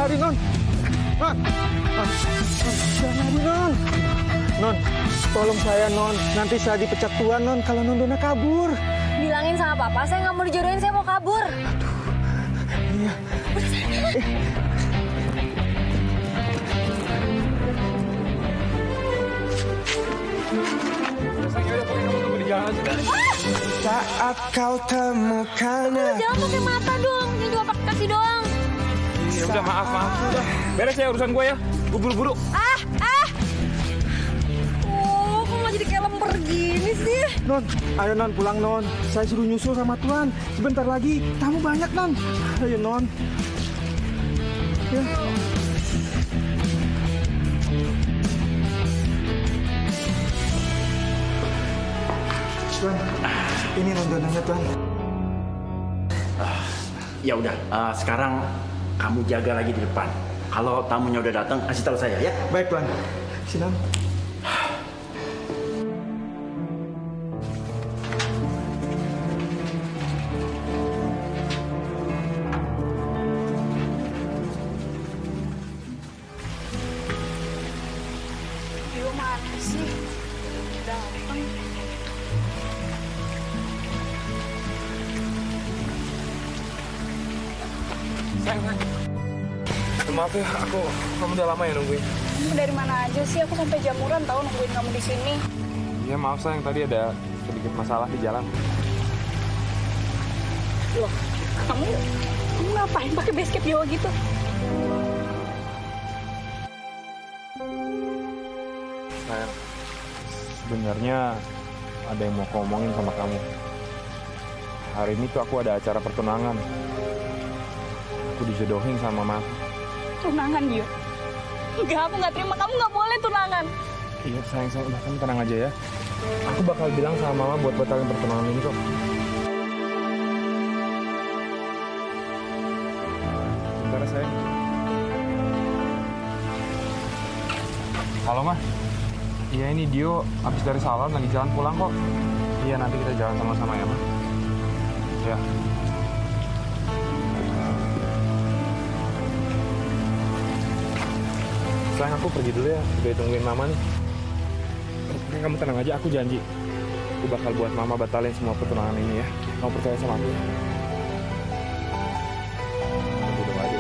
lari, Non. Non. Non. Jangan lari, Non. Non, tolong saya, Non. Nanti saya dipecat Tuan, Non, kalau Non Dona kabur. Bilangin sama papa, saya nggak mau dijodohin, saya mau kabur. Iya. Saat kau temukan Jangan pakai mata dong, ini cuma pakai kaki doang. Ya udah, maaf. Udah, beres ya urusan gue ya. Gue buru-buru. Kok nggak jadi kayak lemper gini sih? Non, ayo Non pulang, Non. Saya suruh nyusul sama Tuan. Sebentar lagi tamu banyak, Non. Ayo, Non. Ya. Tuan, ini Non Donanya, Tuan. Ya udah, sekarang kamu jaga lagi di depan. Kalau tamunya udah datang, kasih tahu saya ya. Baik, Tuan. Sini, Non. Dio mana sih? Datang. Sayang. Maaf ya, kamu udah lama ya nungguin. Kamu dari mana aja sih? Aku sampai jamuran tahu nungguin kamu di sini. Iya maaf sayang, tadi ada sedikit masalah di jalan. Loh, kamu ngapain pakai basket Jawa gitu? Sayang, sebenarnya ada yang mau aku omongin sama kamu. Hari ini tuh aku ada acara pertunangan. Aku dijodohin sama Mama. Tunangan Dio? Enggak, aku nggak terima. Kamu nggak boleh tunangan. Iya sayang, udah kamu tenang aja ya. Aku bakal bilang sama Mama buat batalin pertunangan ini kok. Bentar ya, sayang. Halo Ma. Iya ini Dio habis dari salon lagi jalan pulang kok. Iya nanti kita jalan sama-sama ya Ma. Ya. Sayang aku pergi dulu ya, udah tungguin Mama nih. Kamu tenang aja, aku janji. Aku bakal buat Mama batalin semua pertunangan ini ya. Kamu percaya sama aku? Aku doa aja.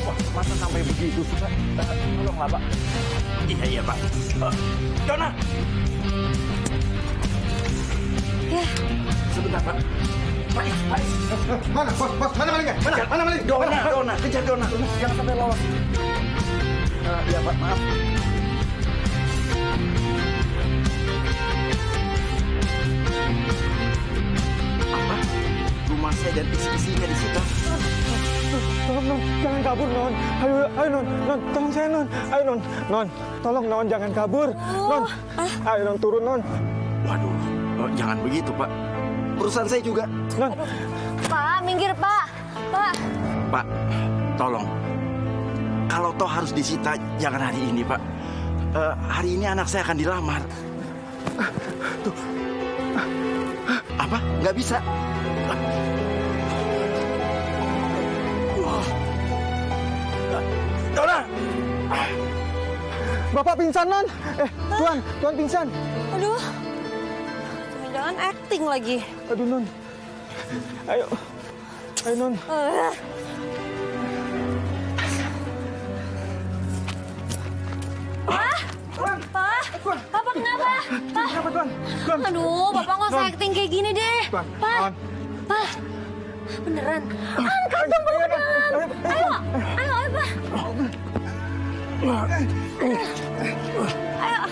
Wah, masa sampai begitu sih, Pak? Tolonglah, Pak. Iya, Pak. Dona! Ya. Sebentar, Pak. Pak. Mana, bos? Mana malingnya? Mana maling? Dona, kejar Dona. Jangan sampai lolos. Ya, Pak, maaf. Apa? Rumah saya dan isi-isinya disita. Tolong, Non. Jangan kabur, Non. Ayo, Non. Non, tolong saya, Non. Ayo, Non. Non, tolong, Non. Jangan kabur. Non, ayo, Non. Turun, Non. Waduh, jangan begitu, Pak. Perusahaan saya juga. Non. Pak, minggir, Pak. Pak. Pak, tolong. Kalau toh harus disita, jangan hari ini, Pak. Hari ini anak saya akan dilamar. Tuh. Apa? Nggak bisa. Dona! Bapak pingsan, Non. Tuan pingsan. Aduh. Jangan acting lagi. Aduh, Non. Ayo, Non. Papa kenapa? Kenapa, Tuan? Aduh, Bapak nggak usah acting kayak gini deh. Tuan, Pak, beneran. Angkat dong, beneran. Ayo, Pak. Ayo.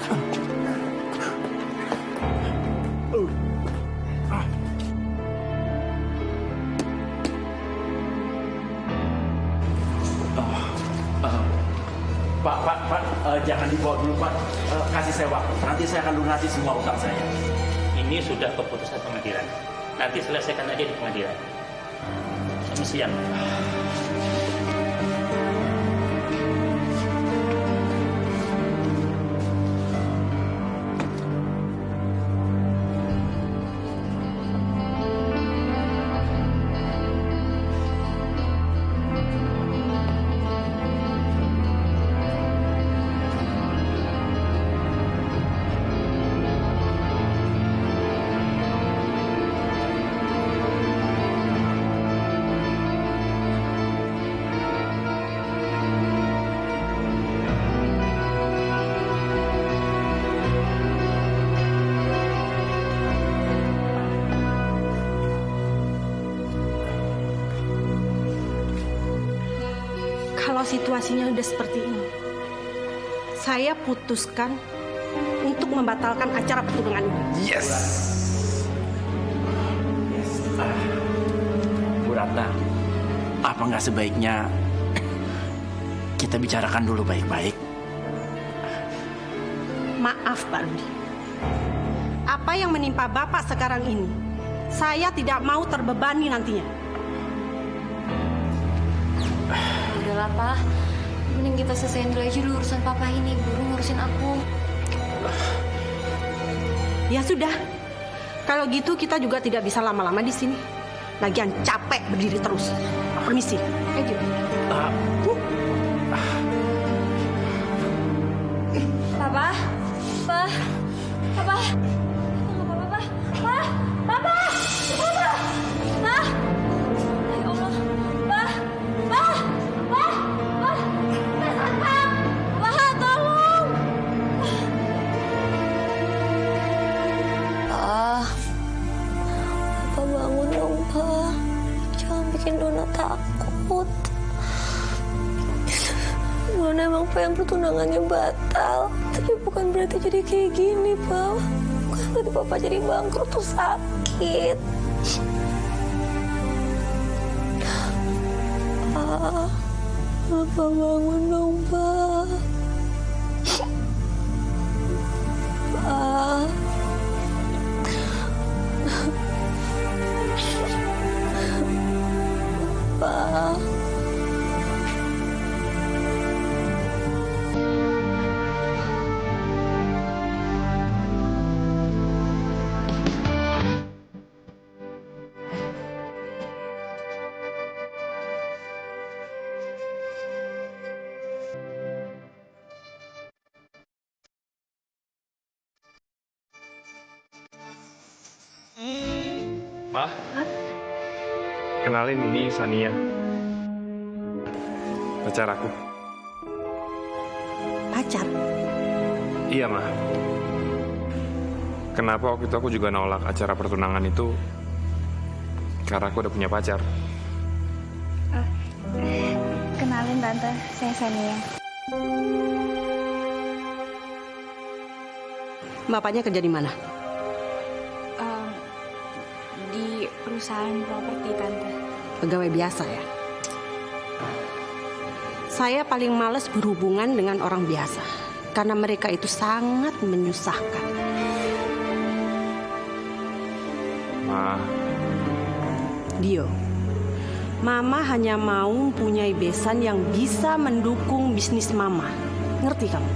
Pak, jangan dibawa dulu, Pak. Kasih saya waktu. Nanti saya akan lunasi semua utang saya. Ini sudah keputusan pengadilan. Nanti selesaikan aja di pengadilan. Selamat siang. Kalau situasinya udah seperti ini, saya putuskan untuk membatalkan acara pertunangan ini. Yes. Bu Ratna, apa nggak sebaiknya kita bicarakan dulu baik-baik? Maaf Pak Rudi, apa yang menimpa Bapak sekarang ini, saya tidak mau terbebani nantinya. Udahlah, Pak. Mending kita selesaiin dulu aja dulu urusan papa ini. Baru ngurusin aku. Ya sudah, kalau gitu kita juga tidak bisa lama-lama di sini. Lagian capek berdiri terus. Permisi. Ayo. Bu. Papa? Pa? Papa? Nggak apa-apa, Pa? Pa? Papa? Papa? Pa? Ya Allah. Pa? Pa? Pa? Pa? Pa? Pa, tolong! Pa? Papa bangun dong, Pa. Jangan bikin Dona takut. Dona emang pengen pertunangannya batal. Tapi bukan berarti jadi kayak gini, Pa. Bukan berarti Papa jadi bangkrut tuh sakit. Pa, Papa bangun dong, Pa. Pa. Pa. Ma, kenalin ini Sania, pacar aku. Pacar? Iya, Ma. Kenapa waktu itu aku juga nolak acara pertunangan itu? Karena aku udah punya pacar. Kenalin Tante, saya Sania. Bapaknya kerja di mana? Di perusahaan properti, Tante. Pegawai biasa ya? Saya paling males berhubungan dengan orang biasa. Karena mereka itu sangat menyusahkan. Ma, Dio, Mama hanya mau punya besan yang bisa mendukung bisnis Mama. Ngerti kamu?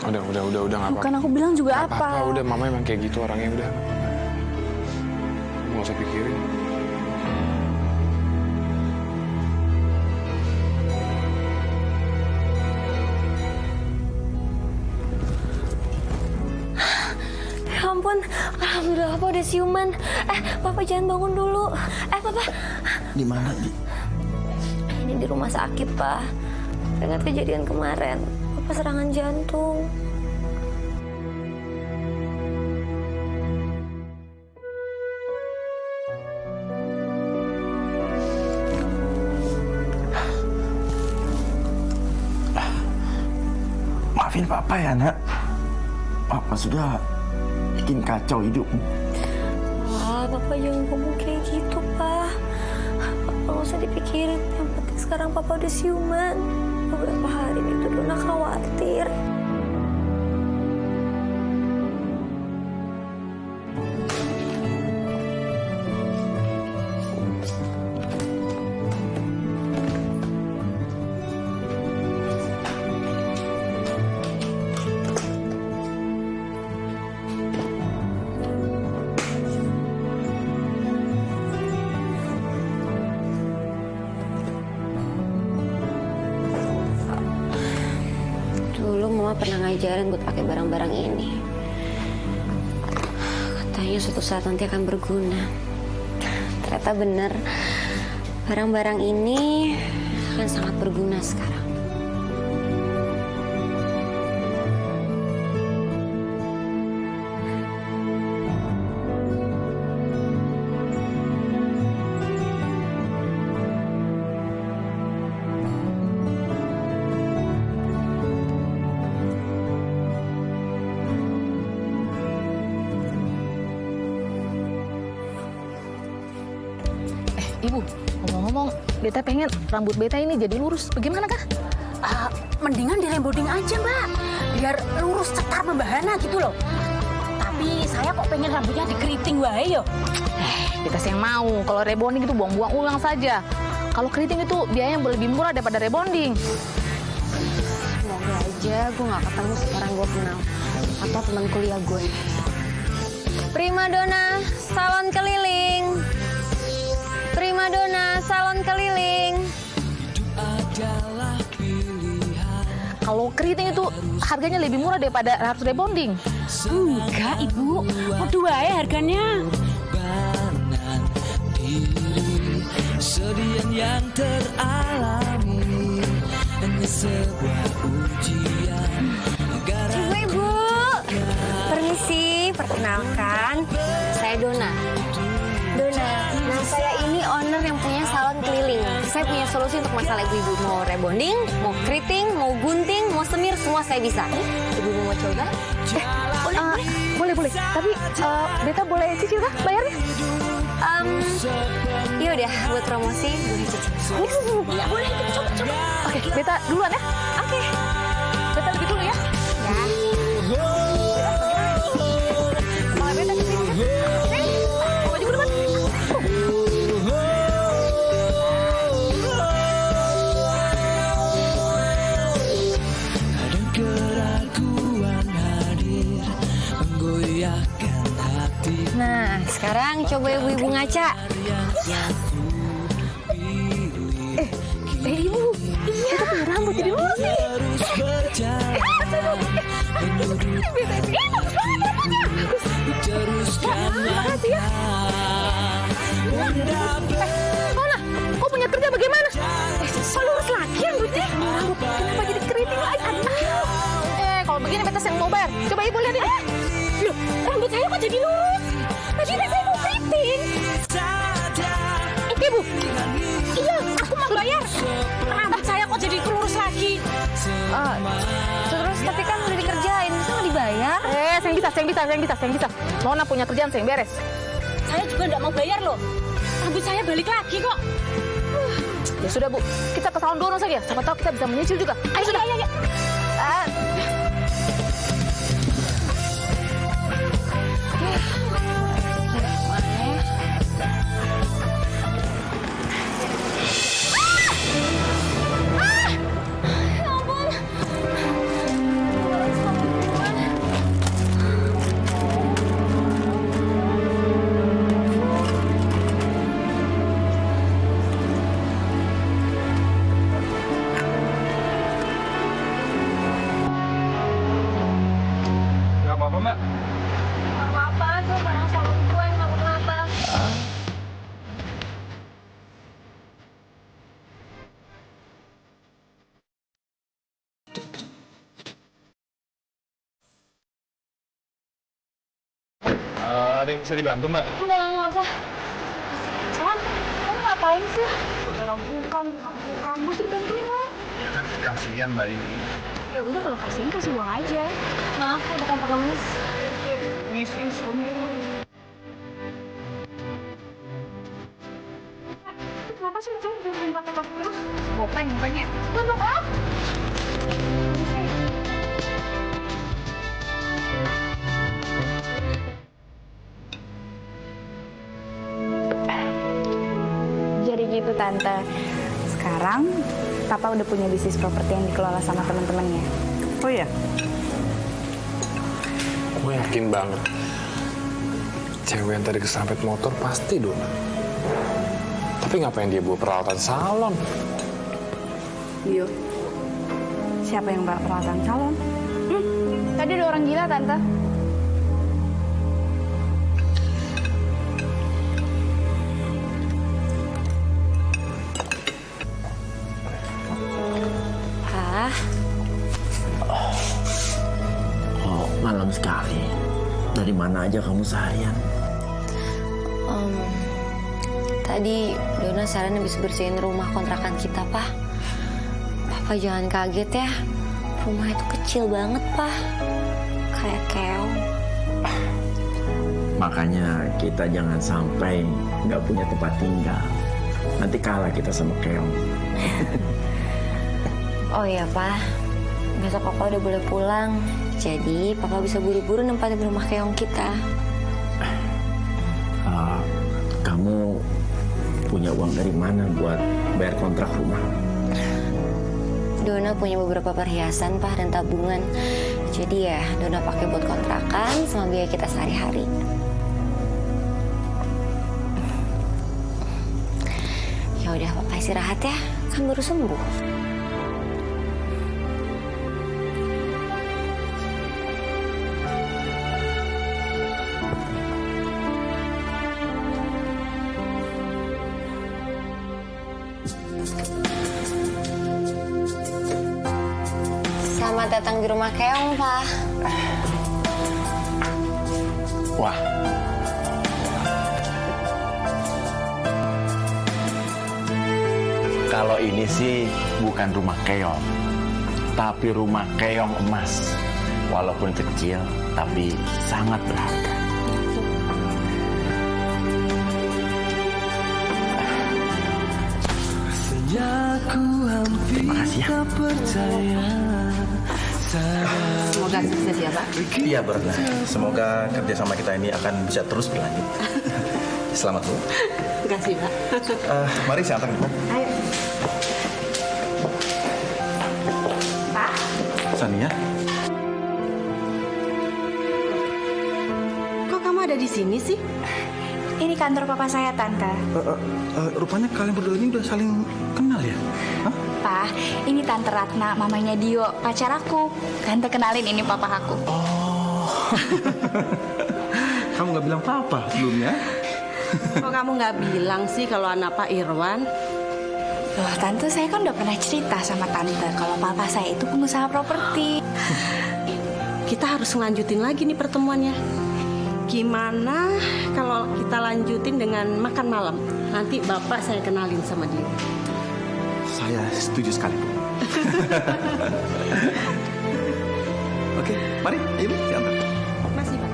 udah nggak apa-apa. Bukan aku bilang juga Nggak apa-apa, apa. udah Mama emang kayak gitu orangnya, udah. Kamu nggak usah pikirin. Ya ampun, alhamdulillah Papa udah siuman. Papa jangan bangun dulu. Papa. Di mana, Di? Ini di rumah sakit, Pak. Dengan kejadian kemarin, Papa serangan jantung. Maafin Papa ya, Nak. Papa sudah bikin kacau hidupmu. Papa jangan ngomong kayak gitu, Pak. Papa nggak usah dipikirin. Yang penting sekarang Papa udah siuman. Beberapa hari itu Dona khawatir. Dulu Mama pernah ngajarin buat pakai barang-barang ini. Katanya suatu saat nanti akan berguna. Ternyata benar. Barang-barang ini akan sangat berguna sekarang. Ibu, ngomong-ngomong, beta pengen rambut beta ini jadi lurus. Bagaimana kah? Mendingan diremboding aja, Mbak. Biar lurus, cetar, membahana gitu loh. Tapi saya kok pengen rambutnya dikeriting wae yo. Beta sih yang mau. Kalau rebonding itu buang-buang uang saja. Kalau keriting itu biayanya lebih murah daripada rebonding. Semoga aja gue gak ketemu sekarang gue kenal. Atau teman kuliah gue. Primadona, salon keliling. Primadona, salon keliling. Kalau keriting itu harganya lebih murah daripada harus rebonding. Enggak, Ibu. Waduh wae harganya. Kesedihan yang teralami hanya sebuah ujian. Ibu, permisi, perkenalkan, saya Dona. Nah saya ini owner yang punya salon keliling. Saya punya solusi untuk masalah ibu-ibu. Mau rebonding, mau keriting, mau gunting, mau semir, semua saya bisa. Ibu mau coba? Boleh. Tapi beta boleh cicil kah bayarnya? Ya udah, buat promosi boleh cicil. Ya boleh, coba. Oke, beta duluan ya. Oke. Beta lebih dulu ya. Ya. Mau beta di sini ya. Maju ke depan. Kadang keraguan hadir menggoyahkan hati. Nah, sekarang coba ibu-ibu ngaca. Ibu, beta punya rambut jadi lurus nih. Makasih ya. Nona, kau punya kerja bagaimana? Kok lurus lagi rambutnya? Kenapa jadi keriting lagi? Kalau begini beta saya mau bayar. Coba ibu lihat ini. Loh, rambut saya kok jadi lurus? Tadi saya mau keriting. Ibu. Iya, aku mau bayar. Rambut saya kok jadi lurus lagi? Terus tapi kan udah dikerjain, masa nggak dibayar? Saya bisa. Nona punya kerjaan saya yang beres. Saya juga nggak mau bayar loh. Rambut saya balik lagi kok. Ya sudah Bu, kita ke salon Dono saja. Siapa tahu kita bisa menyicil juga. Ayo sudah. Iya. Ada yang bisa dibantu, Mbak? Nggak usah. Sayang, kamu ngapain sih? Kamu sih bantuin lah. Ya kan kasihan Mbak ini. Ya udah kalau kasihin kasih uang aja. Maaf, udah kan pengemis. Kenapa sih kamu belum pakai terus? Mukanya. Untuk apa? Jadi gitu Tante. Sekarang Papa udah punya bisnis properti yang dikelola sama teman-temannya. Oh ya? Gue yakin banget. Cewek yang tadi kesambet motor pasti Dona. Tapi ngapain dia bawa peralatan salon? Dio, siapa yang bawa peralatan salon? Tadi ada orang gila, Tante. Malam sekali. Dari mana aja kamu seharian? Tadi Dona saran habis bersihin rumah kontrakan kita, Pak. Papa jangan kaget ya. Rumah itu kecil banget, Pak. Kayak keong. Makanya kita jangan sampai nggak punya tempat tinggal. Nanti kalah kita sama Keong. Oh iya, Pak. Besok Papa udah boleh pulang. Jadi, Papa bisa buru-buru nempatin rumah Keong kita. Kamu punya uang dari mana buat bayar kontrak rumah? Dona punya beberapa perhiasan, Pak, dan tabungan. Jadi ya, Dona pakai buat kontrakan sama biaya kita sehari-hari. Ya udah, Papa istirahat ya. Kan baru sembuh. Selamat datang di rumah Keong, Pak. Wah. Kalau ini sih bukan rumah Keong, tapi rumah Keong emas. Walaupun kecil, tapi sangat berharga. Terima kasih ya. Semoga sukses ya, Pak. Iya, Berna. Semoga kerjasama kita ini akan bisa terus berlanjut. Selamat, Bu. Terima kasih, Pak. Mari saya antar, Bu. Ayo. Pak. Sania. Kok kamu ada di sini sih? Ini kantor papa saya, Tante. Rupanya kalian berdua ini udah saling kenal ya? Hah? Pak, ini Tante Ratna, mamanya Dio, pacar aku. Tante kenalin, ini papa aku. Oh. Kamu nggak bilang papa sebelumnya? Kok kamu nggak bilang sih kalau anak Pak Irwan? Loh, Tante, saya kan udah pernah cerita sama Tante kalau papa saya itu pengusaha properti. Kita harus ngelanjutin lagi nih pertemuannya. Gimana kalau kita lanjutin dengan makan malam? Nanti Bapak saya kenalin sama dia. Saya setuju sekali, Bu. Oke, mari, ayo, saya antar. Masih, Pak.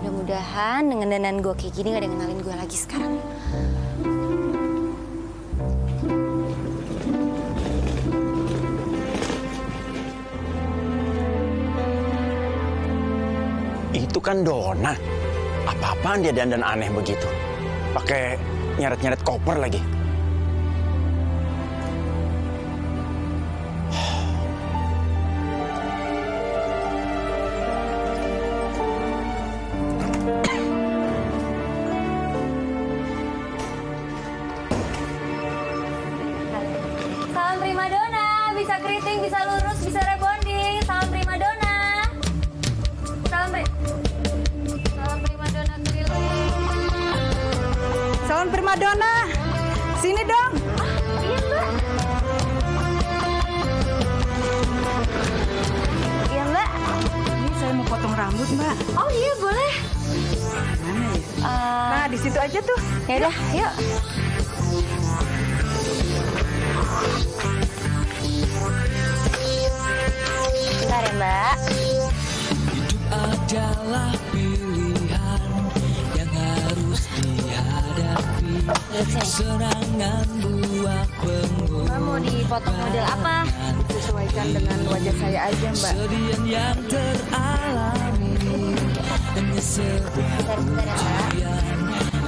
Mudah-mudahan dengan dandan gue kayak gini gak ada yang kenalin gue lagi sekarang. Itu kan Dona. Apa-apaan dia dandan aneh begitu? Pakai nyeret-nyeret koper lagi. Salam prima donna, bisa keriting, bisa lurus, bisa rebonding. Salam prima donna. Salam prima donna keriting. Salon primadona. Sini dong. Iya, Mbak. Iya, Mbak. Ini saya mau potong rambut, Mbak. Oh iya, boleh. Mana ya? Nah, di situ aja tuh. Ya udah, yuk. Bentar ya, Mbak. Adalah pilihan yang harus dihadapi. Serangan buah pengumuman. Mbak mau dipotong model apa? Sesuaikan dengan wajah saya aja, Mbak. Kesedihan yang teralami hanya sebuah ujian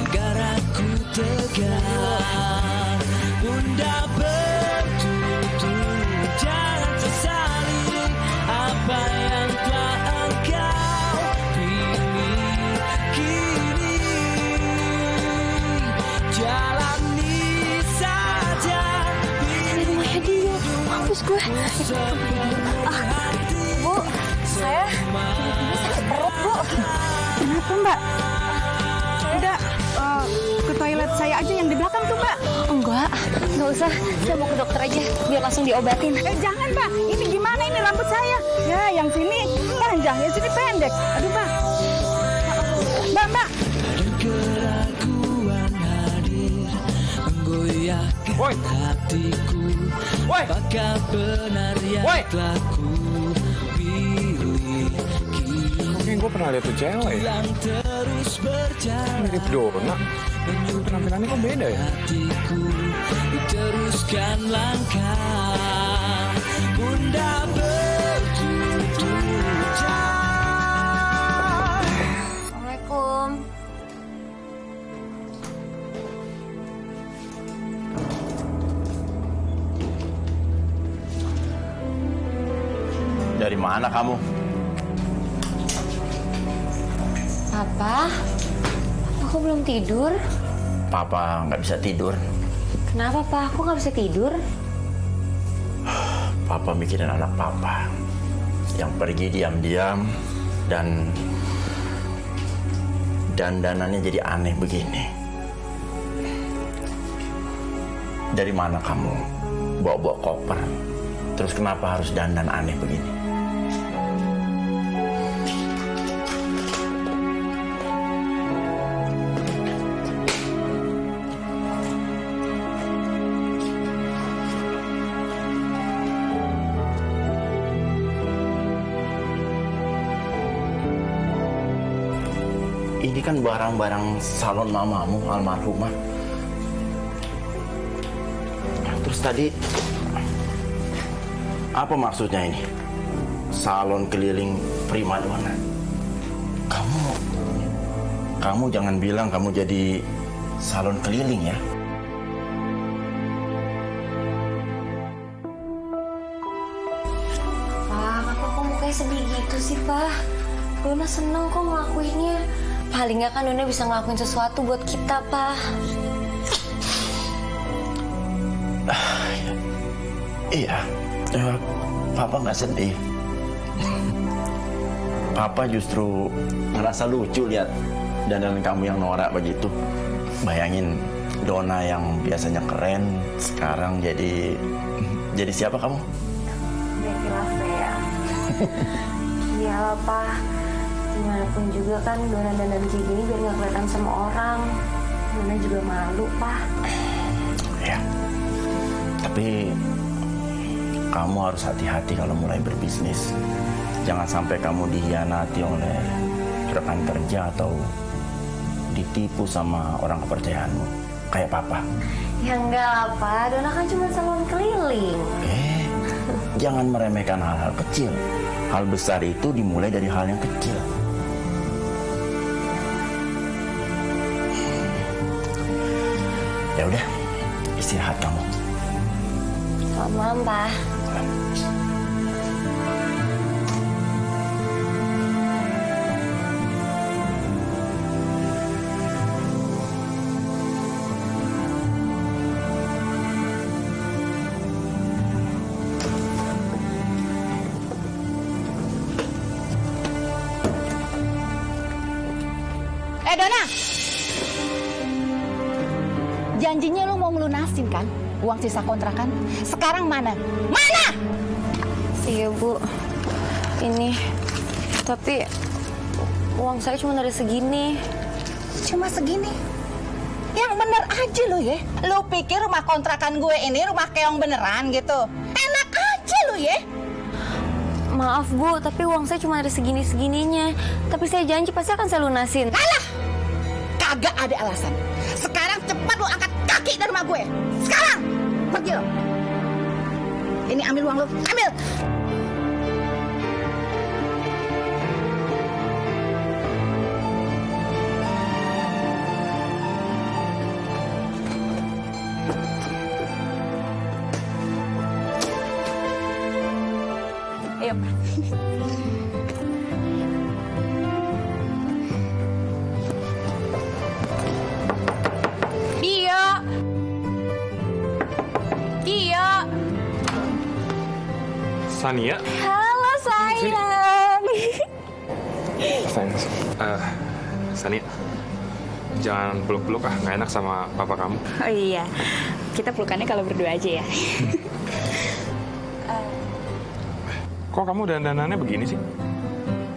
agar aku tegar. Bunda bertutur, jangan sesali apa yang telah engkau pilih kini. Jalani saja. Ini rumahnya dia. Mampus gue. Bu, saya sakit perut, Bu. Kenapa, Mbak? Udah, ke toilet saya aja yang di belakang tuh, Mbak. Nggak usah. Saya mau ke dokter aja, biar langsung diobatin. Jangan, Mbak. Ini gimana ini rambut saya? Ya, yang sini panjang, yang sini pendek. Aduh, Mbak. Mbak. Keraguan hadir goyahkan hatiku. Apakah benar yang telah ku pilih? Kayaknya gue pernah lihat tuh cewek ya. Yang terus berjalan Mirip Dona. Penampilannya kok beda ya? hatiku, teruskan langkah. Bunda begitu jauh. Assalamualaikum. Dari mana kamu? Papa? Papa kok belum tidur? Papa nggak bisa tidur. Kenapa, Pak? Aku nggak bisa tidur? Papa mikirin anak papa yang pergi diam-diam dan dandanannya jadi aneh begini. Dari mana kamu bawa-bawa koper? Terus kenapa harus dandan aneh begini? Ini kan barang-barang salon mamamu almarhumah. Terus tadi apa maksudnya ini? Salon keliling primadona. Kamu jangan bilang kamu jadi salon keliling ya. Pak, kenapa kok mukanya sedih gitu sih, Pak? Dona seneng kok ngelakuinnya. Paling nggak kan Dona bisa ngelakuin sesuatu buat kita, Pak. Iya, Papa nggak sedih. Papa justru ngerasa lucu lihat dandan kamu yang norak begitu. Bayangin Dona yang biasanya keren, sekarang jadi siapa kamu? Betty Lavea. Iyalah, Pak. Gimana pun juga kan Dona dandan kayak gini biar nggak kelihatan sama orang. Dona juga malu, Pak. Ya, tapi kamu harus hati-hati kalau mulai berbisnis. Jangan sampai kamu dikhianati oleh rekan kerja atau ditipu sama orang kepercayaanmu. Kayak Papa. Ya enggak lah, Pak. Dona kan cuma salon keliling. Jangan meremehkan hal-hal kecil. Hal besar itu dimulai dari hal yang kecil. Ya udah, istirahat kamu. Selamat malam, Pak. Dona, janjinya lu mau ngelunasin kan uang sisa kontrakan? Sekarang mana? Mana? Iya, Bu. Ini, tapi uang saya cuma dari segini. Cuma segini? Yang bener aja lu ya. Lu pikir rumah kontrakan gue ini rumah keong beneran gitu? Enak aja lu ya. Maaf, Bu, tapi uang saya cuma dari segini-segininya. Tapi saya janji pasti akan saya lunasin. Alah! Kagak ada alasan. Sekarang cepat lu angkat kaki dari rumah gue. Sekarang! Pergi lo. Ini ambil uang lu. Ambil! Ayo. Dia. Sania? Halo, sayang. Sayang, Sania, jangan peluk-peluk nggak enak sama papa kamu. Oh iya, kita pelukannya kalau berdua aja ya. Kok kamu dandanannya begini sih?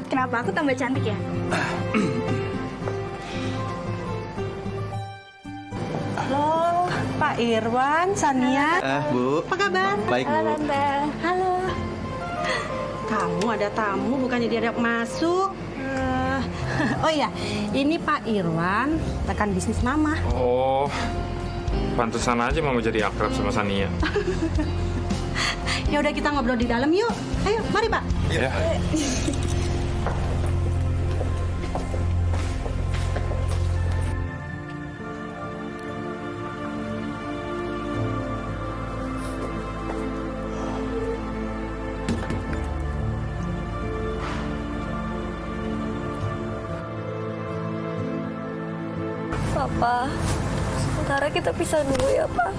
Kenapa aku tambah cantik ya? Halo. Pak Irwan, Sania. Bu. Apa kabar? Baik, Bu. Halo Tante. Halo. Kamu ada tamu, bukannya diajak masuk. Oh iya, ini Pak Irwan, rekan bisnis Mama. Oh, pantesan aja Mama jadi akrab sama Sania. Ya udah kita ngobrol di dalam yuk. Ayo, mari Pak. Ya. Papa, sementara kita pisah dulu ya, Pak.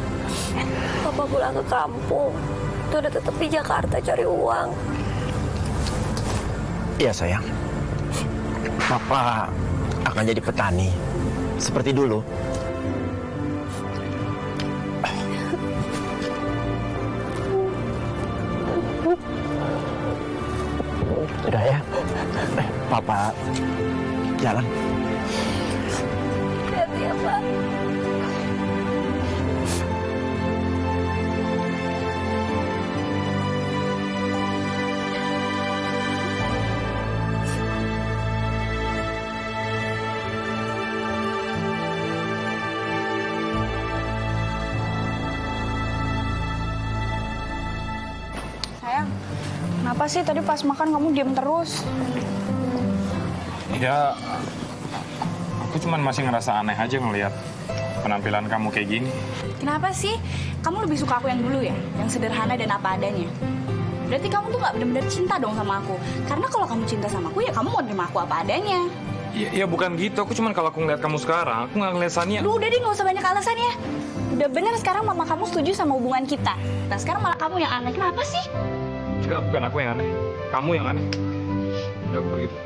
Papa pulang ke kampung. Itu udah tetap di Jakarta cari uang. Iya sayang. Papa akan jadi petani seperti dulu. Udah ya. Papa jalan. Hati-hati ya, Pak. Sayang, kenapa sih tadi pas makan kamu diam terus? Ya, aku cuman masih ngerasa aneh aja ngelihat penampilan kamu kayak gini. Kenapa sih? Kamu lebih suka aku yang dulu ya? Yang sederhana dan apa adanya. Berarti kamu tuh gak benar-benar cinta dong sama aku. Karena kalau kamu cinta sama aku, ya kamu mau terima aku apa adanya. Ya bukan gitu, aku cuman kalau aku ngeliat kamu sekarang, aku nggak ngeliat Sania. Lu udah deh, gak usah banyak alasan ya. Udah bener sekarang mama kamu setuju sama hubungan kita. Nah sekarang malah kamu yang aneh. Kenapa sih? Enggak, bukan aku yang aneh. Kamu yang aneh. Udah begitu.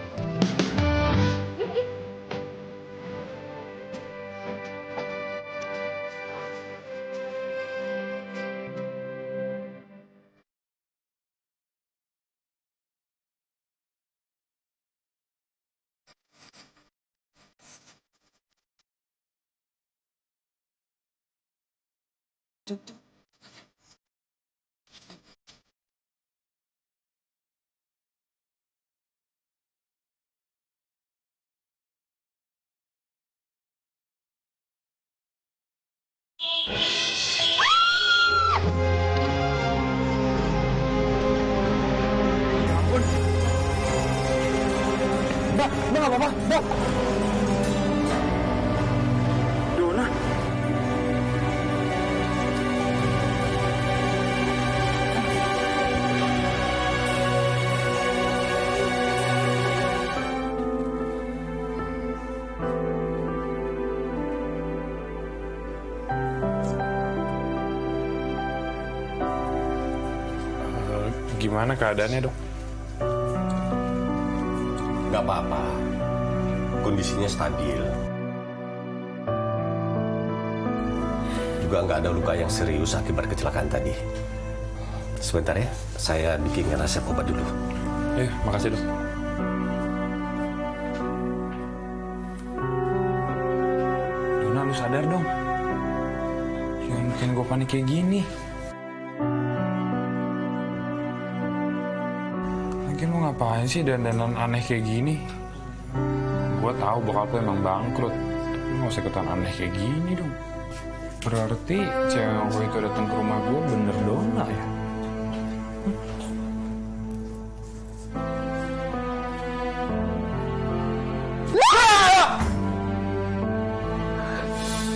Mbak nggak apa-apa, Mbak. Dona. Gimana keadaannya, Dok? Nggak apa-apa. Kondisinya stabil. Juga nggak ada luka yang serius akibat kecelakaan tadi. Sebentar ya, saya bikin resep obat dulu. Makasih, Dok. Dona, lu sadar dong. Jangan bikin gue panik kayak gini. Mungkin lu ngapain sih dandanan aneh kayak gini? Gue tahu bokap lu emang bangkrut. Lu gak usah ikutan aneh kayak gini dong. Berarti cewek gue itu datang ke rumah gue bener Dona ya?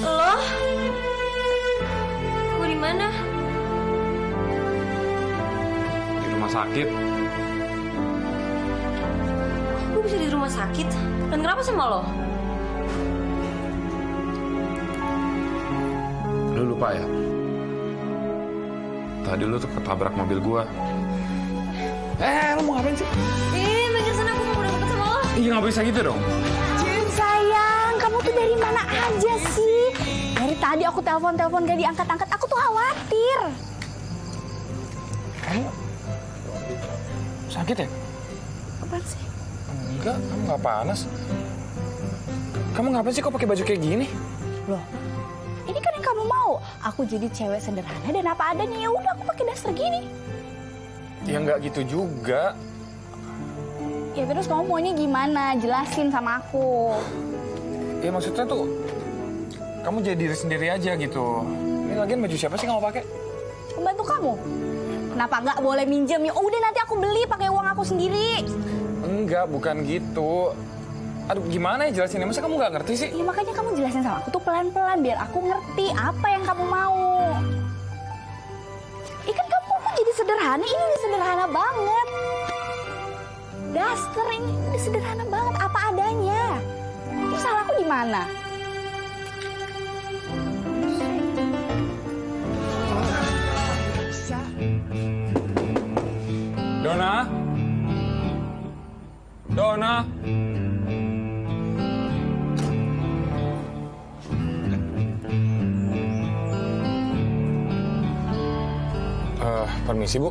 Lo? Gue di mana? Di rumah sakit. Gue bisa di rumah sakit? Dan kenapa sama lo? Lu lupa ya? Tadi lu tuh ketabrak mobil gua. Lu mau ngapain sih? Minggir sana, aku mau deket sama lo. Iya, nggak bisa gitu dong. Sayang, kamu tuh dari mana aja sih? Dari tadi aku telepon gak diangkat-angkat, aku tuh khawatir. Kamu sakit ya? Apaan sih? Enggak, kamu nggak panas. Kamu ngapain sih kok pakai baju kayak gini? Loh, ini kan yang kamu mau. aku jadi cewek sederhana dan apa adanya. Ya udah, aku pakai daster gini. Ya nggak gitu juga. Ya terus kamu maunya gimana? Jelasin sama aku. Ya maksudnya tuh kamu jadi diri sendiri aja gitu. Ini lagian baju siapa sih kamu pakai? Pembantu kamu. Kenapa nggak boleh minjem? Ya udah nanti aku beli pakai uang aku sendiri. Enggak, bukan gitu. Aduh, gimana ya jelasinnya? Masa kamu nggak ngerti sih? Ya makanya kamu jelasin sama aku tuh pelan-pelan biar aku ngerti apa yang kamu mau. Ikan kamu jadi sederhana, ini udah sederhana banget. Daster ini udah sederhana banget, apa adanya. Terus salah aku di mana? Dona? Dona? Permisi, Bu.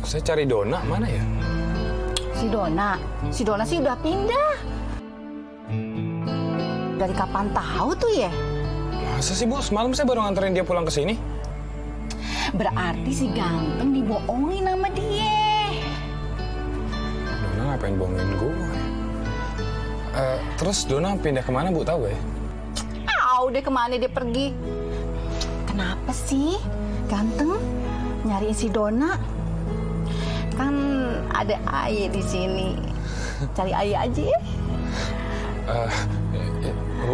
Saya cari Dona, mana ya? Si Dona sih udah pindah. Dari kapan tahu tuh ya? Masa sih, Bu? Semalam saya baru nganterin dia pulang ke sini. Berarti si ganteng dibohongin sama dia. Dona ngapain bohongin gue? Terus Dona pindah kemana, Bu? Tahu gak ya? Udah kemana dia pergi? Kenapa sih ganteng nyariin si Dona? Kan ada Aye di sini. Cari Aye aja ya.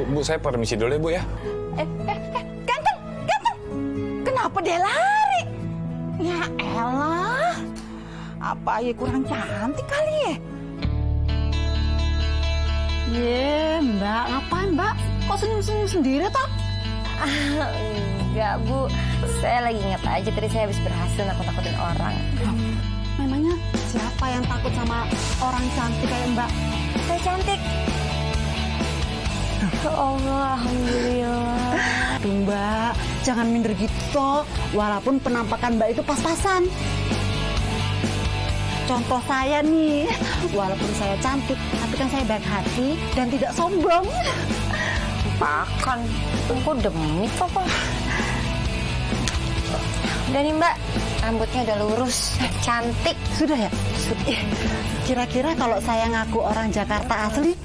Bu, saya permisi dulu ya, Bu ya. Ganteng. Kenapa dia lari? Ya elah. Apa Aye kurang cantik kali ya? Mbak, ngapain Mbak? Kok senyum-senyum sendiri toh? Enggak, Bu. Saya lagi ingat aja tadi saya habis berhasil nakut-nakutin orang. Memangnya siapa yang takut sama orang cantik kayak Mbak? Saya cantik. Ya Allah, alhamdulillah. Tuh Mbak, jangan minder gitu toh. Walaupun penampakan Mbak itu pas-pasan. Contoh saya nih, walaupun saya cantik, tapi kan saya baik hati dan tidak sombong. Pakan, aku demi kok. Udah nih Mbak, rambutnya udah lurus, cantik. Sudah ya? Sudah. Kira-kira kalau saya ngaku orang Jakarta asli,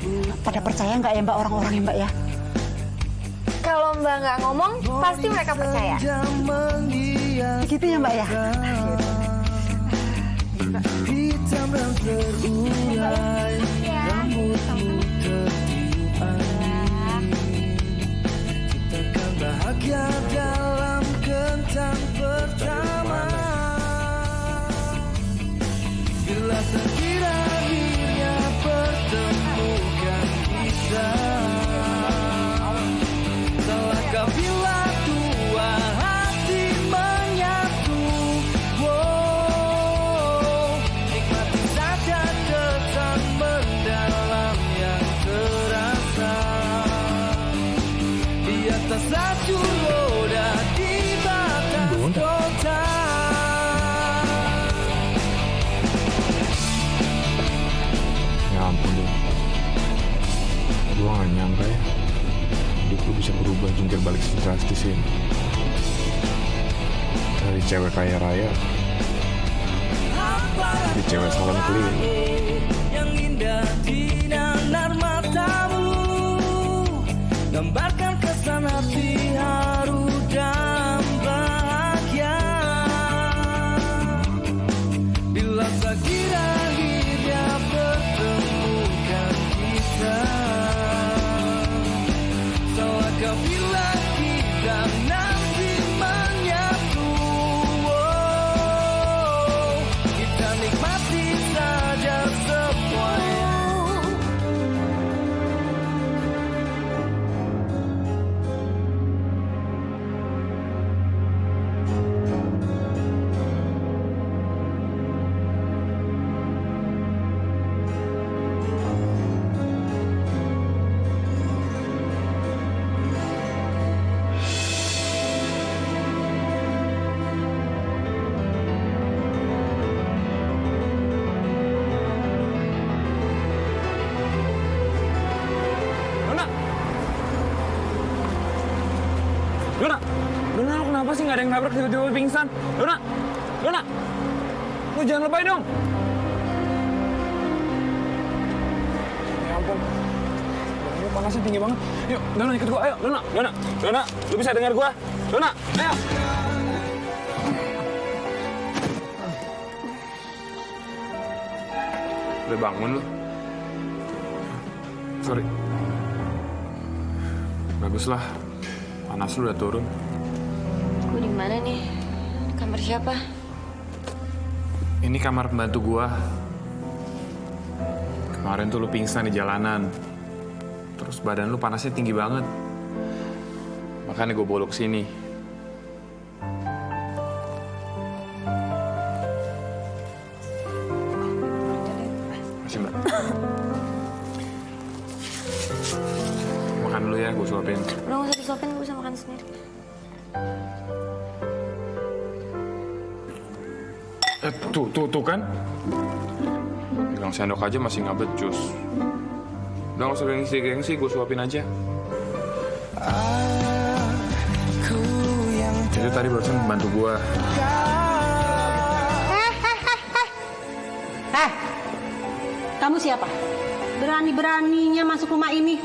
pada percaya nggak ya Mbak orang-orang ya Mbak ya? Kalau Mbak nggak ngomong, pasti mereka percaya. Begitu ya Mbak ya? Hitam dan terurai, rambutmu tertiup angin. Ciptakan bahagia dalam kencan pertama. Bila sekira akhirnya pertemukan kita, salahkah bila dua hati menyatu? Nikmati saja kesan mendalam yang terasa di atas salju roda di batas kota. Ya ampun deh. Gue gak nyangka ya hidup gue bisa berubah jungkir balik drastis ini. Dari cewek kaya raya jadi cewek salon keliling. Yang indah di nanar matamu, gambarkan kesan hati haru dan bahagia. Bila sekira akhirnya pertemukan kita, salahkah bila kita nanti menyatu? Kita nikmati saja semuanya. nggak ada yang nabrak tiba-tiba pingsan. Dona, lu jangan lebay dong. Ya ampun, ini panasnya tinggi banget. Yuk, Dona ikut gua, ayo, Dona, lu bisa dengar gua, Dona, ayo. Udah bangun lu? Sorry. Baguslah, panas lu udah turun. Gue di mana nih? Kamar siapa? Ini kamar pembantu gua. Kemarin tuh lu pingsan di jalanan. Terus badan lu panasnya tinggi banget. Makanya gue bawa lu kesini. Masih Mbak. Makan dulu ya, gue suapin. Udah gak usah disuapin, gue bisa makan sendiri. Tuh kan? Bilang sendok aja masih nggak becus. Udah nggak usah gengsi, gue suapin aja. Itu tadi barusan bantu gue. Kamu siapa? Berani-beraninya masuk rumah ini?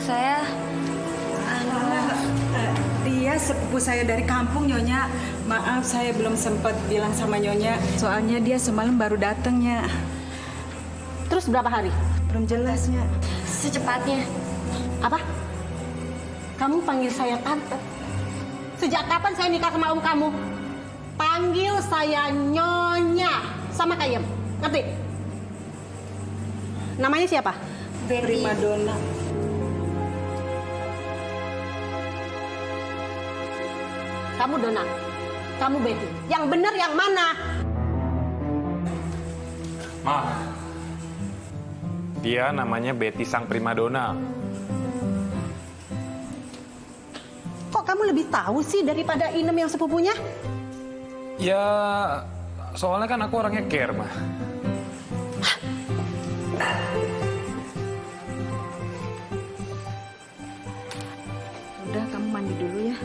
Saya... Dia sepupu saya dari kampung, Nyonya. Maaf, saya belum sempat bilang sama Nyonya. Soalnya dia semalam baru datangnya. Terus berapa hari? Belum jelasnya. Secepatnya. Apa? Kamu panggil saya tante? Sejak kapan saya nikah sama om kamu? Panggil saya Nyonya sama Kayem. Ngerti? Namanya siapa? Prima Donna. Kamu Donna, kamu Betty. Yang benar yang mana? Ma, dia namanya Betty sang primadona. Kok kamu lebih tahu sih daripada Inem yang sepupunya? Ya, soalnya kan aku orangnya care, Ma. Udah, kamu mandi dulu ya.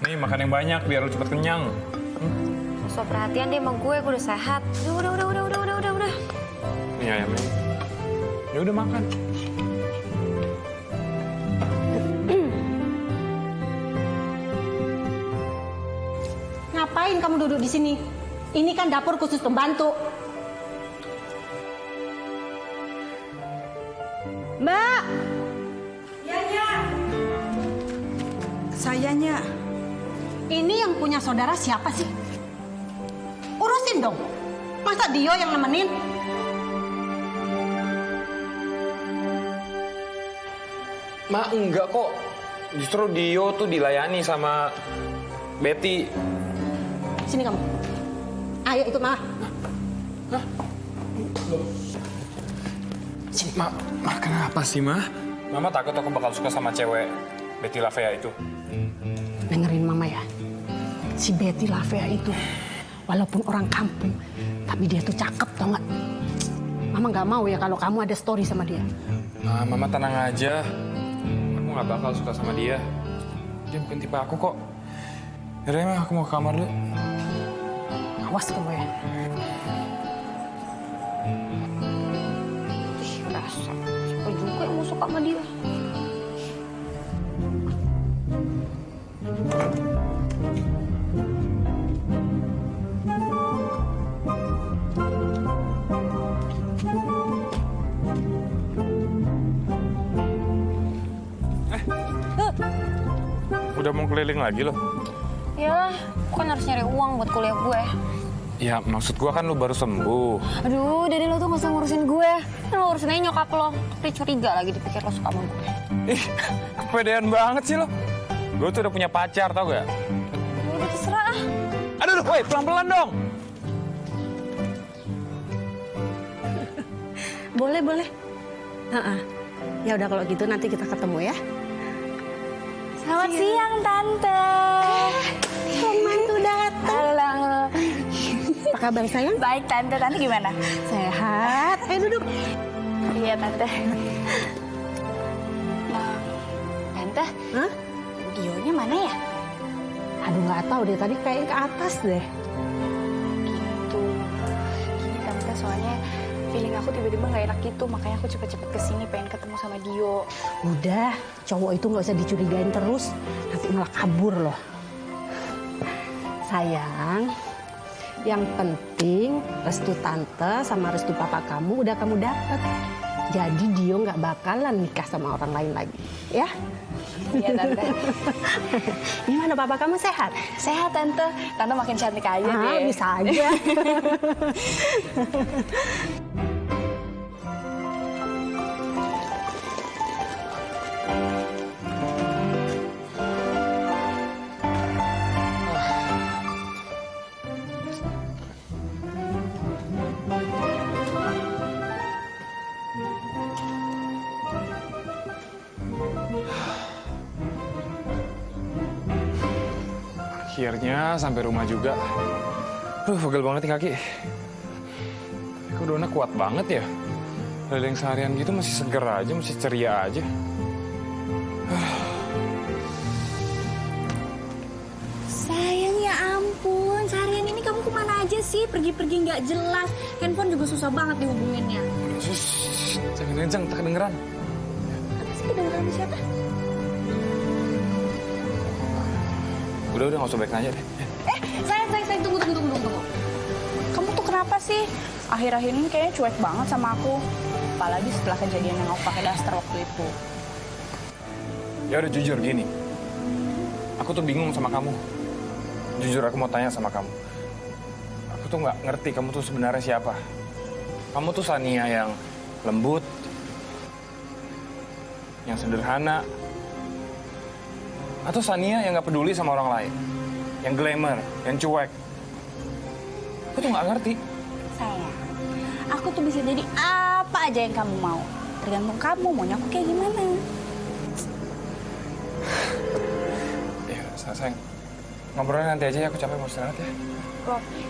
Nih, makan yang banyak biar lu cepet kenyang. So perhatian deh sama gue udah sehat. Udah. Nih ayamnya. Ya udah makan. Ngapain kamu duduk di sini? Ini kan dapur khusus pembantu. Mbak. Ya. Sayanya. Ini yang punya saudara siapa sih? Urusin dong. Masa Dio yang nemenin? Ma, enggak kok. Justru Dio tuh dilayani sama Betty. Sini kamu. Ayo ikut Mama. Hah? Sini, Ma kenapa sih, Ma? Mama takut aku bakal suka sama cewek Betty Lavea itu. Dengerin Mama ya. Si Betty Lavea itu, walaupun orang kampung, tapi dia tuh cakep, tau nggak? Mama nggak mau ya kalau kamu ada story sama dia. Nah, Mama tenang aja. Aku nggak bakal suka sama dia. Dia bukan tipe aku kok. Yaudah, aku mau ke kamar dulu. Awas kamu ya. Ih, rasa. Siapa juga yang mau suka sama dia? Udah mau keliling lagi loh? Ya, aku kan harus nyari uang buat kuliah gue. Ya, maksud gua kan lu baru sembuh. Aduh, dari lo tuh gak usah ngurusin gue. Kan lo urusin aja nyokap lo. Tapi curiga lagi dipikir lo suka sama gue. Ih, kepedean banget sih lo. Gue tuh udah punya pacar, tau gak? Udah terserah. Aduh, woi, pelan-pelan dong. Boleh. Ya udah kalau gitu nanti kita ketemu ya. Selamat siang, Tante. Pembantu datang. Halo. Apa kabar sayang? Baik, Tante. Tante gimana? Sehat. Ayo duduk. Iya, Tante. Tante, Dionya mana ya? Aduh, nggak tahu deh, tadi kayaknya ke atas deh. Gitu. Gini Tante, soalnya feeling aku tiba-tiba nggak enak gitu, makanya aku cepet-cepet kesini pengen ketemu sama Dio. Udah, cowok itu nggak usah dicurigain terus, nanti malah kabur loh. Sayang, yang penting restu tante sama restu papa kamu udah kamu dapet. Jadi Dio nggak bakalan nikah sama orang lain lagi, ya? Iya Tante. Gimana papa kamu sehat? Sehat Tante. Tante makin cantik aja deh. Bisa aja. Akhirnya sampai rumah juga. Pegel banget nih kaki. Kok Dona kuat banget ya? Keliling seharian gitu masih seger aja, masih ceria aja. Sayang, ya ampun, seharian ini kamu kemana aja sih? Pergi-pergi nggak jelas. Handphone juga susah banget dihubunginnya. Jangan kenceng, tak kedengeran. Apa sih kedengeran siapa? Udah, nggak usah baik nanya deh. Sayang, tunggu. Kamu tuh kenapa sih? Akhir-akhir ini kayaknya cuek banget sama aku. Apalagi setelah kejadian yang aku pakai daster waktu itu. Ya udah jujur gini. Aku tuh bingung sama kamu. Jujur aku mau tanya sama kamu. Aku tuh nggak ngerti kamu tuh sebenarnya siapa. Kamu tuh Sania yang lembut, yang sederhana, atau Sania yang nggak peduli sama orang lain, yang glamour, yang cuek. Aku tuh nggak ngerti. Sayang, aku tuh bisa jadi apa aja yang kamu mau. Tergantung kamu maunya aku kayak gimana. Ya, sayang. Ngobrolnya nanti aja ya, aku capek mau istirahat ya. Oke.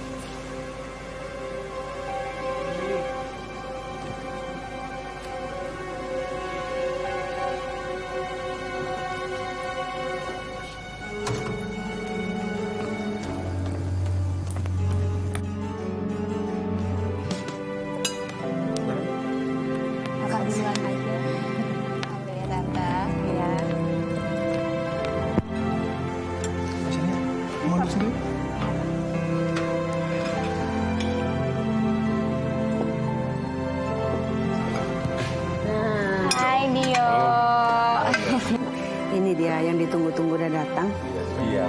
Makan duluan aja. Oke ya Tante. Ya. Mau duduk sendiri? Hai Dio. Ini dia yang ditunggu-tunggu udah datang. Iya.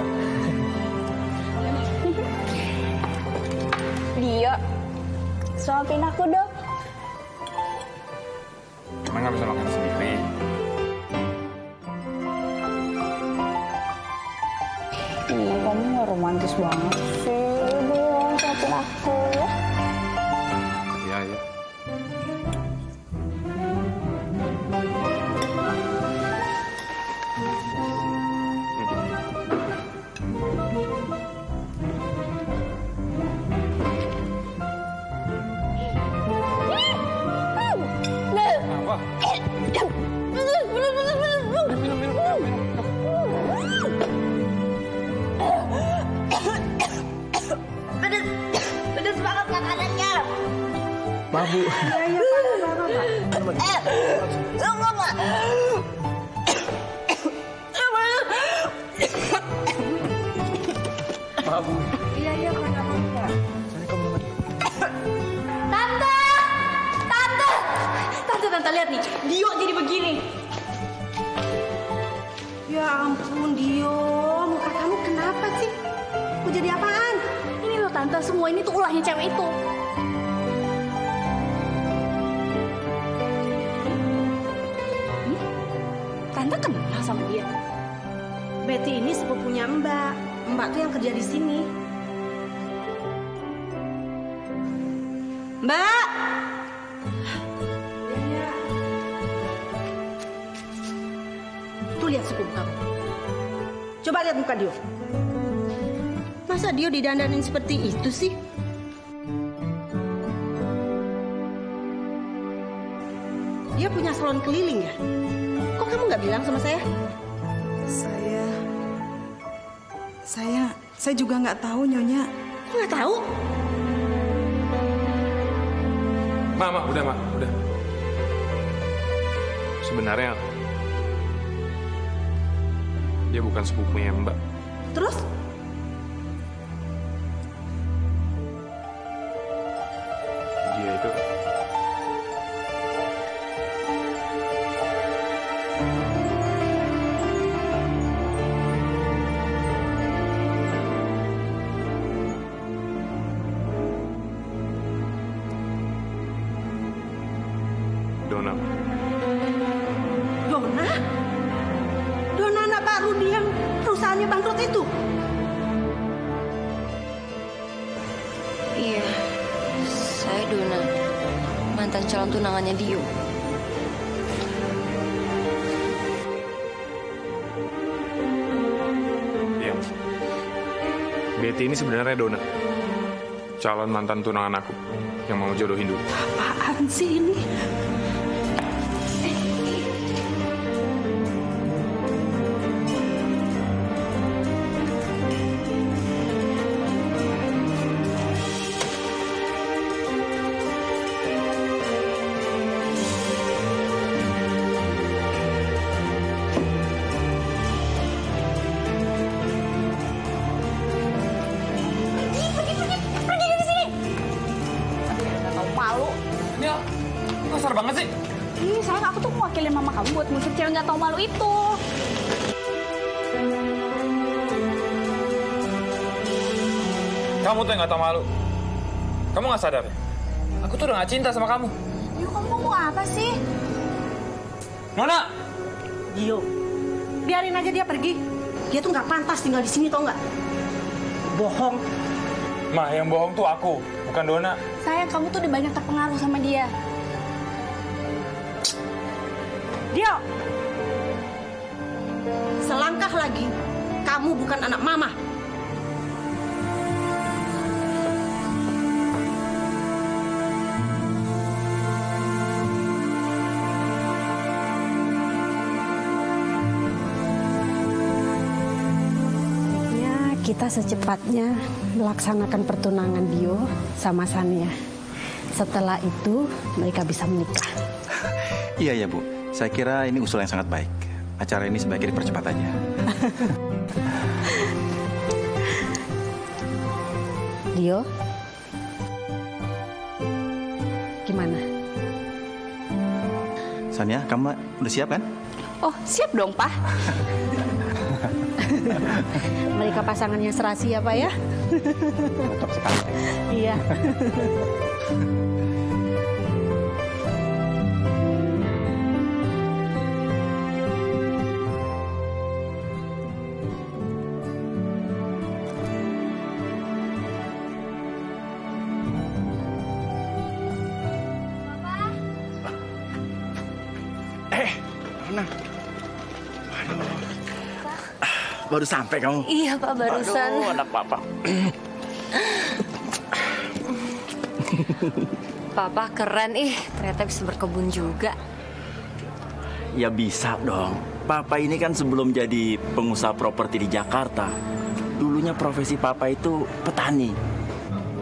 Dio, suapin aku dong. Emang nggak bisa makan sendiri? Ih, kamu nggak romantis banget sih. Dong, suapin aku ya. Iya. Apa? Pedes banget makanannya. Babu. Iya, Pak. Tunggu, Pak. Babu. Iya, Pak. Nggak apa-apa. Saya kamu lagi. Tante lihat nih, Dio jadi begini. Ya ampun, Dio. Muka kamu kenapa sih? Mau jadi apaan? Ini loh Tante, semua ini tuh ulahnya cewek itu. Tante kenal sama dia? Betty ini sepupunya Mbak. Mbak tuh yang kerja di sini. Mbak! Ya. Tuh lihat sepupu kamu. Coba lihat muka Dio. Masa Dio didandanin seperti itu sih? Dia punya salon keliling ya? Kok kamu nggak bilang sama saya? Saya juga nggak tahu, Nyonya. Kok nggak tahu? Ma, udah. Sebenarnya dia bukan sepupunya Mbak. Terus? Dia itu Dona. Dona anak baru dia yang perusahaannya bangkrut itu. Iya, saya Dona, mantan calon tunangannya Dio. Iya. Betty ini sebenarnya Dona, calon mantan tunangan aku yang mau jodohin dulu. Apaan sih ini? Kasar banget sih. Ih, sayang, aku tuh mewakilin mama kamu buat ngusir cewek nggak tahu malu itu. Kamu tuh yang nggak tahu malu. Kamu nggak sadar ya? Aku tuh udah nggak cinta sama kamu. Dio, kamu mau apa sih? Nona! Dio, biarin aja dia pergi. Dia tuh nggak pantas tinggal di sini, tau nggak? Bohong. Ma, yang bohong tuh aku, bukan Dona. Sayang, kamu tuh udah banyak terpengaruh sama dia. Dio, selangkah lagi, kamu bukan anak mama. Kita secepatnya melaksanakan pertunangan Dio sama Sania. Setelah itu mereka bisa menikah. Iya, Bu. Saya kira ini usul yang sangat baik. Acara ini sebaiknya dipercepat aja. Dio, gimana? Sania, kamu udah siap kan? Oh, siap dong, Pak. Mereka pasangannya serasi ya, Pak ya? Cocok sekali. Iya. Tenang. Baru sampai kamu? Iya, Pak, barusan. Aduh, anak papa. Papa keren, ternyata bisa berkebun juga. Ya bisa dong. Papa ini kan sebelum jadi pengusaha properti di Jakarta, dulunya profesi Papa itu petani.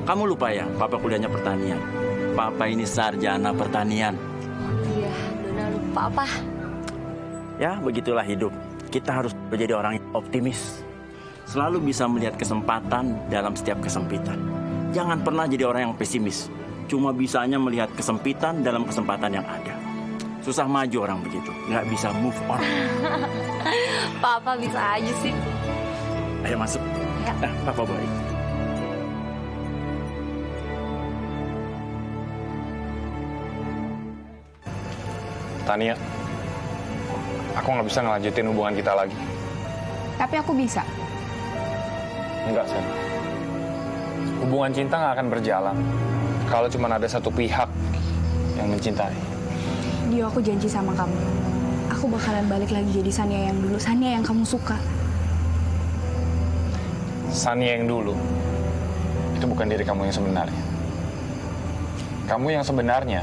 Kamu lupa ya, Papa kuliahnya pertanian. Papa ini sarjana pertanian. Iya, Dona lupa, Pak. Ya, begitulah hidup. Kita harus menjadi orang yang optimis. Selalu bisa melihat kesempatan dalam setiap kesempitan. Jangan pernah jadi orang yang pesimis. Cuma bisanya melihat kesempitan dalam kesempatan yang ada. Susah maju orang begitu. Nggak bisa move on. Papa bisa aja sih. Ayo masuk. Ya. Nah, Papa boleh. Tania, aku nggak bisa ngelanjutin hubungan kita lagi. Tapi aku bisa. Enggak, Sen. Hubungan cinta nggak akan berjalan kalau cuma ada satu pihak yang mencintai. Dio, aku janji sama kamu. Aku bakalan balik lagi jadi Sania yang dulu. Sania yang kamu suka. Sania yang dulu, itu bukan diri kamu yang sebenarnya. Kamu yang sebenarnya,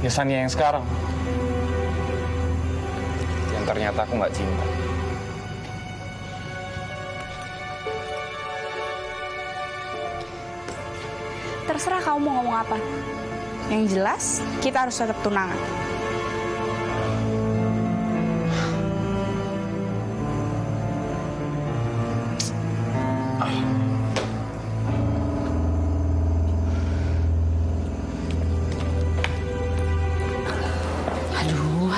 ya Sania yang sekarang. Yang dan ternyata aku nggak cinta. Terserah kamu mau ngomong apa. Yang jelas, kita harus tetap tunangan. Aduh,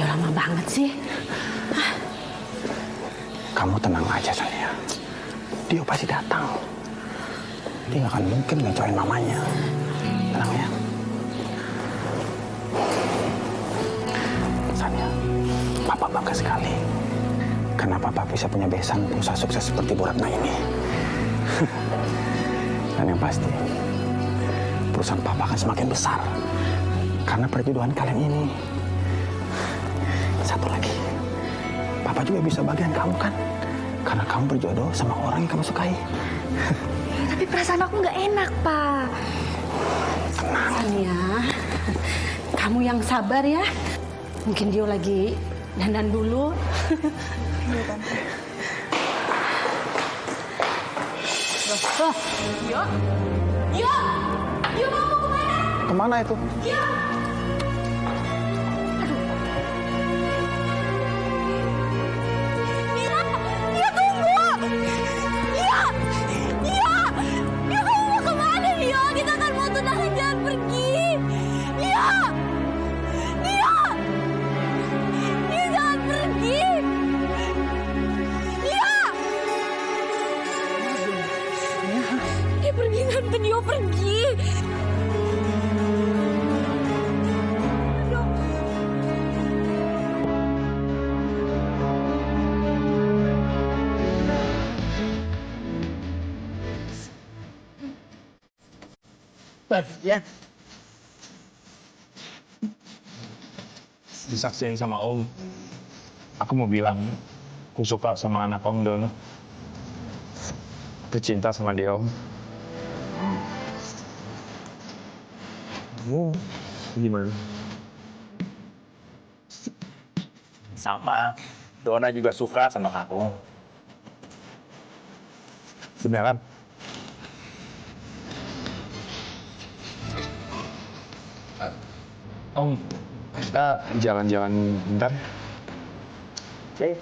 ya lama banget sih. Kamu tenang aja, Sania. Dia pasti datang. Dia nggak akan mungkin ngecewain mamanya. Tenang ya. Sania, Papa bangga sekali. Karena Papa bisa punya besan pengusaha sukses seperti Bu Ratna ini. Dan yang pasti, perusahaan Papa akan semakin besar. Karena perjodohan kalian ini. Satu lagi, Papa juga bisa bagian kamu kan? Karena kamu berjodoh sama orang yang kamu sukai. Tapi perasaan aku nggak enak, Pak. Sania, kamu yang sabar ya. Mungkin dia lagi dandan dulu. Iya, Tante. Loh, Yo, Yo, Yo mau kemana? Kemana itu? Yo. Dia pergi. Ya. Disaksiin sama Om. Aku mau bilang, aku suka sama anak Om Dono. Aku cinta sama dia, Om. Kamu gimana? Sama. Dona juga suka sama kamu. Bener kan? Om, kita jalan-jalan bentar. Oke.